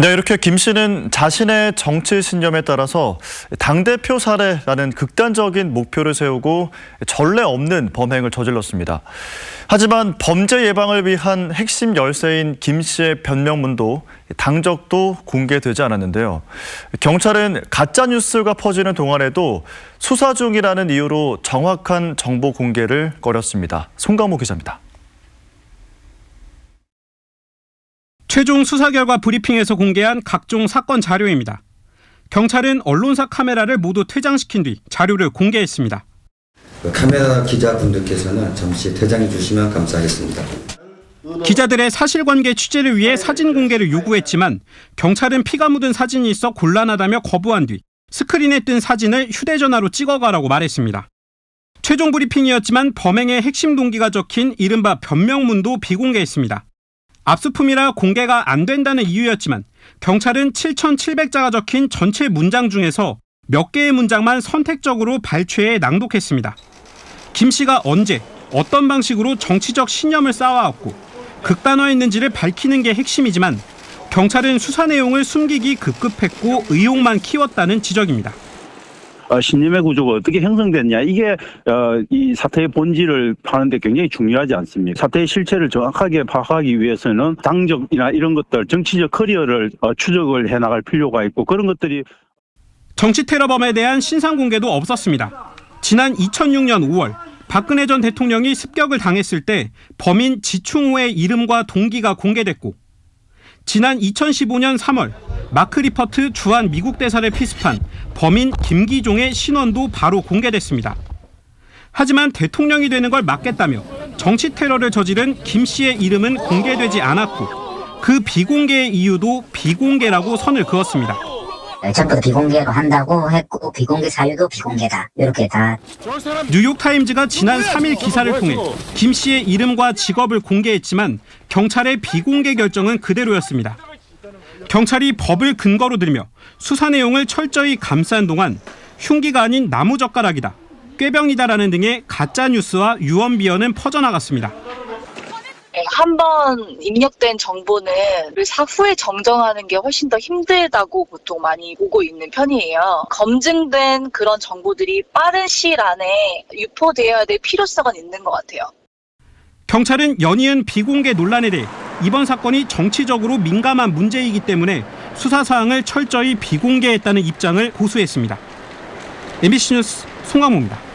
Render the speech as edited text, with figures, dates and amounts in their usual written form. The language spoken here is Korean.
네, 이렇게 김 씨는 자신의 정치 신념에 따라서 당대표 사례라는 극단적인 목표를 세우고 전례 없는 범행을 저질렀습니다. 하지만 범죄 예방을 위한 핵심 열쇠인 김 씨의 변명문도 당적도 공개되지 않았는데요. 경찰은 가짜뉴스가 퍼지는 동안에도 수사 중이라는 이유로 정확한 정보 공개를 꺼렸습니다. 송강모 기자입니다. 최종 수사 결과 브리핑에서 공개한 각종 사건 자료입니다. 경찰은 언론사 카메라를 모두 퇴장시킨 뒤 자료를 공개했습니다. 카메라 기자분들께서는 잠시 퇴장해 주시면 감사하겠습니다. 기자들의 사실관계 취재를 위해 사진 공개를 요구했지만 경찰은 피가 묻은 사진이 있어 곤란하다며 거부한 뒤 스크린에 뜬 사진을 휴대전화로 찍어가라고 말했습니다. 최종 브리핑이었지만 범행의 핵심 동기가 적힌 이른바 변명문도 비공개했습니다. 압수품이라 공개가 안 된다는 이유였지만 경찰은 7,700자가 적힌 전체 문장 중에서 몇 개의 문장만 선택적으로 발췌해 낭독했습니다. 김 씨가 언제, 어떤 방식으로 정치적 신념을 쌓아왔고 극단화했는지를 밝히는 게 핵심이지만 경찰은 수사 내용을 숨기기 급급했고 의혹만 키웠다는 지적입니다. 신념의 구조가 어떻게 형성됐냐, 이게 이 사태의 본질을 파는데 굉장히 중요하지 않습니까? 사태의 실체를 정확하게 파악하기 위해서는 당적이나 이런 것들, 정치적 커리어를 추적을 해나갈 필요가 있고, 그런 것들이 정치 테러범에 대한 신상 공개도 없었습니다. 지난 2006년 5월 박근혜 전 대통령이 습격을 당했을 때 범인 지충호의 이름과 동기가 공개됐고, 지난 2015년 3월 마크 리퍼트 주한 미국 대사를 피습한 범인 김기종의 신원도 바로 공개됐습니다. 하지만 대통령이 되는 걸 막겠다며 정치 테러를 저지른 김 씨의 이름은 공개되지 않았고 그 비공개의 이유도 비공개라고 선을 그었습니다. 전부 비공개로 한다고 했고 비공개 사유도 비공개다. 이렇게 다. 뉴욕타임즈가 지난 3일 기사를 통해 김 씨의 이름과 직업을 공개했지만 경찰의 비공개 결정은 그대로였습니다. 경찰이 법을 근거로 들며 수사 내용을 철저히 감싼 동안 흉기가 아닌 나무젓가락이다, 꾀병이다라는 등의 가짜뉴스와 유언비어는 퍼져나갔습니다. 한번 입력된 정보는 사후에 정정하는 게 훨씬 더 힘들다고 보통 많이 보고 있는 편이에요. 검증된 그런 정보들이 빠른 시일 안에 유포되어야 될 필요성은 있는 것 같아요. 경찰은 연이은 비공개 논란에 대해 이번 사건이 정치적으로 민감한 문제이기 때문에 수사 사항을 철저히 비공개했다는 입장을 고수했습니다. MBC 뉴스 송강모입니다.